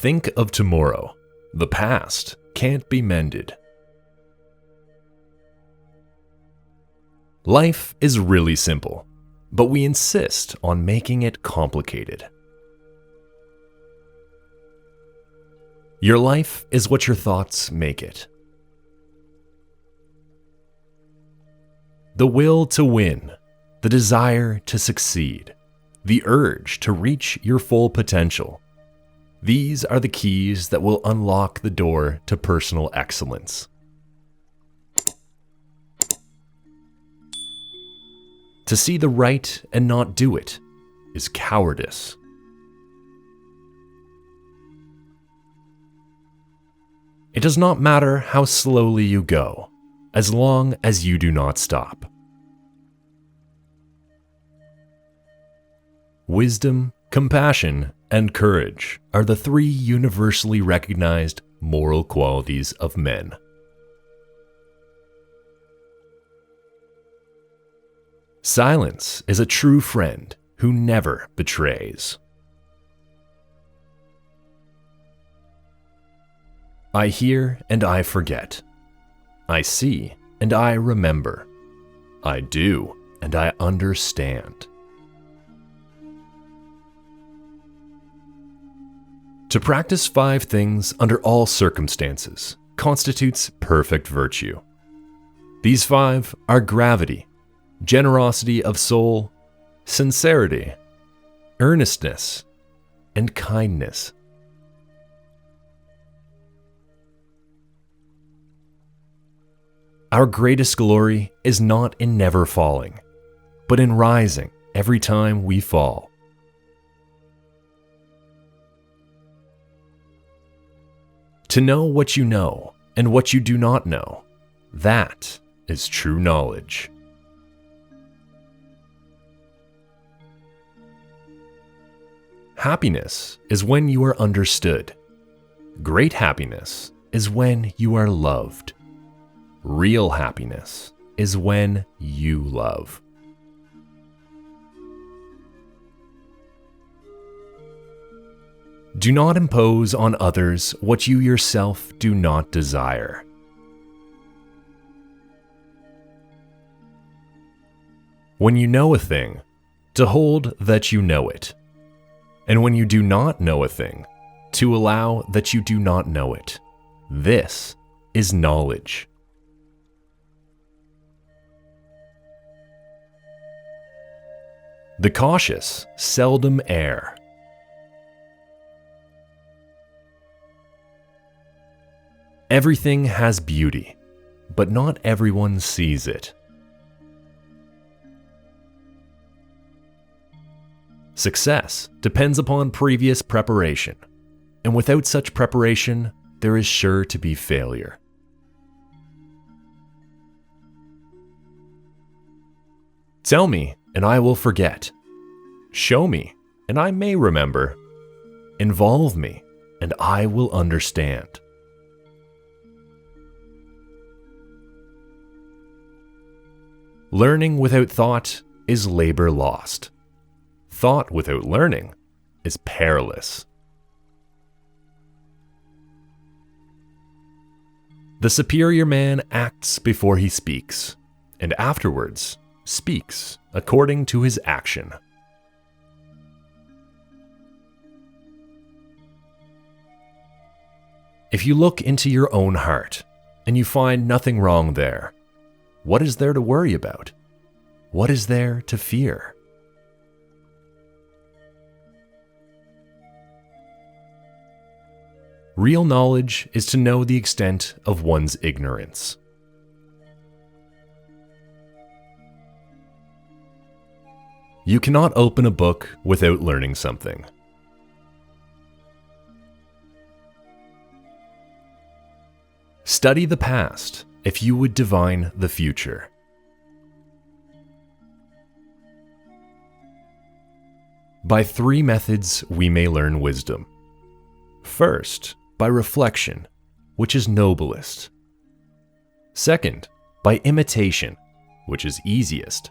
Think of tomorrow. The past can't be mended. Life is really simple, but we insist on making it complicated. Your life is what your thoughts make it. The will to win, the desire to succeed, the urge to reach your full potential. These are the keys that will unlock the door to personal excellence. To see the right and not do it is cowardice. It does not matter how slowly you go, as long as you do not stop. Wisdom, compassion, and courage are the three universally recognized moral qualities of men. Silence is a true friend who never betrays. I hear and I forget. I see and I remember. I do and I understand. To practice 5 things under all circumstances constitutes perfect virtue. These 5 are gravity, generosity of soul, sincerity, earnestness, and kindness. Our greatest glory is not in never falling, but in rising every time we fall. To know what you know and what you do not know, that is true knowledge. Happiness is when you are understood. Great happiness is when you are loved. Real happiness is when you love. Do not impose on others what you yourself do not desire. When you know a thing, to hold that you know it. And when you do not know a thing, to allow that you do not know it. This is knowledge. The cautious seldom err. Everything has beauty, but not everyone sees it. Success depends upon previous preparation, and without such preparation, there is sure to be failure. Tell me, and I will forget. Show me, and I may remember. Involve me, and I will understand. Learning without thought is labor lost. Thought without learning is perilous. The superior man acts before he speaks, and afterwards speaks according to his action. If you look into your own heart and you find nothing wrong there, what is there to worry about? What is there to fear? Real knowledge is to know the extent of one's ignorance. You cannot open a book without learning something. Study the past if you would divine the future. By 3 methods we may learn wisdom. First, by reflection, which is noblest. Second, by imitation, which is easiest.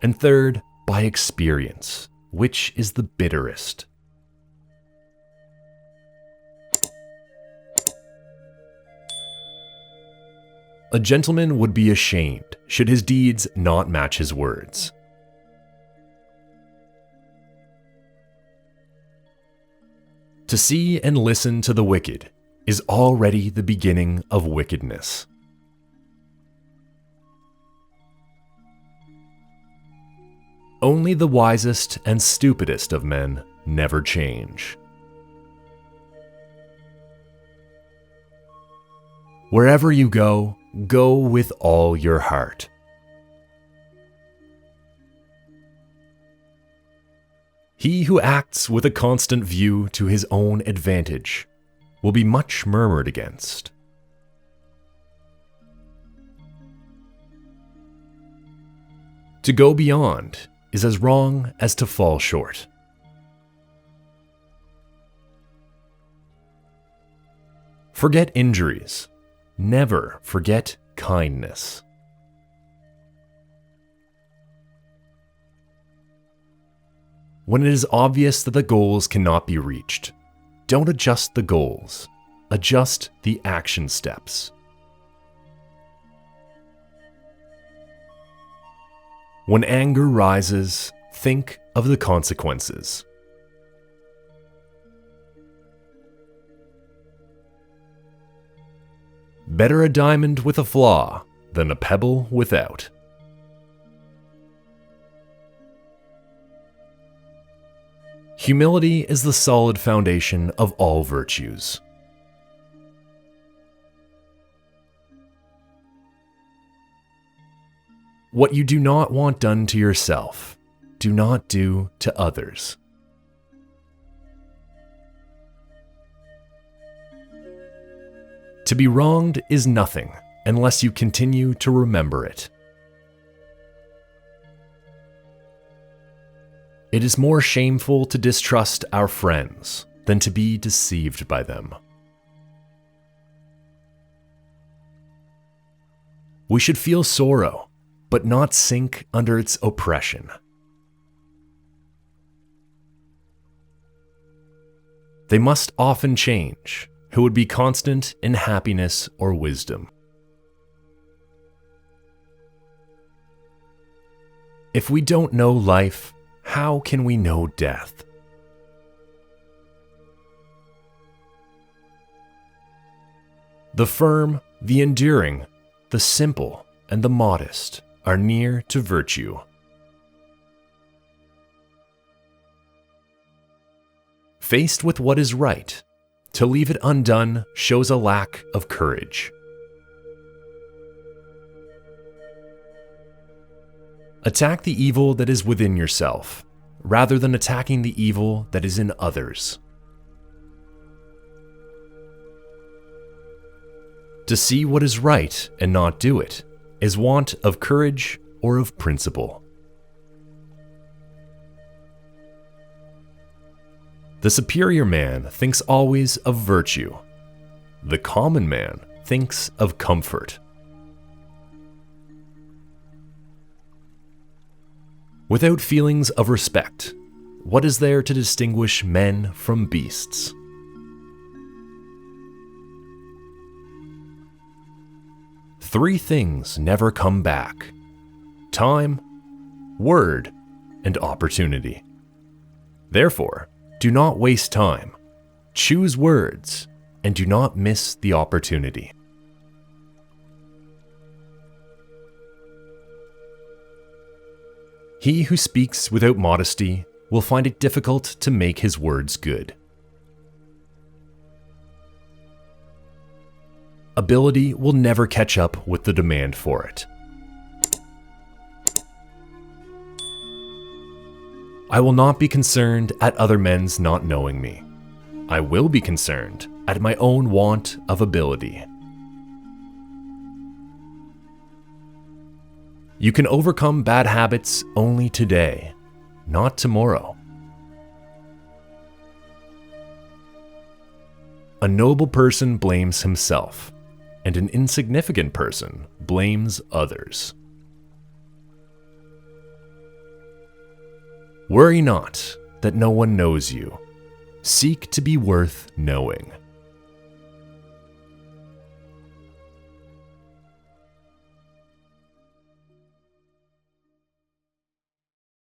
And third, by experience, which is the bitterest. A gentleman would be ashamed should his deeds not match his words. To see and listen to the wicked is already the beginning of wickedness. Only the wisest and stupidest of men never change. Wherever you go, go with all your heart. He who acts with a constant view to his own advantage will be much murmured against. To go beyond is as wrong as to fall short. Forget injuries. Never forget kindness. When it is obvious that the goals cannot be reached, don't adjust the goals, adjust the action steps. When anger rises, think of the consequences. Better a diamond with a flaw than a pebble without. Humility is the solid foundation of all virtues. What you do not want done to yourself, do not do to others. To be wronged is nothing unless you continue to remember it. It is more shameful to distrust our friends than to be deceived by them. We should feel sorrow, but not sink under its oppression. They must often change who would be constant in happiness or wisdom. If we don't know life, how can we know death? The firm, the enduring, the simple, and the modest are near to virtue. Faced with what is right, to leave it undone shows a lack of courage. Attack the evil that is within yourself, rather than attacking the evil that is in others. To see what is right and not do it is want of courage or of principle. The superior man thinks always of virtue. The common man thinks of comfort. Without feelings of respect, what is there to distinguish men from beasts? Three things never come back: time, word, and opportunity. Therefore, do not waste time. Choose words, and do not miss the opportunity. He who speaks without modesty will find it difficult to make his words good. Ability will never catch up with the demand for it. I will not be concerned at other men's not knowing me. I will be concerned at my own want of ability. You can overcome bad habits only today, not tomorrow. A noble person blames himself, and an insignificant person blames others. Worry not that no one knows you. Seek to be worth knowing.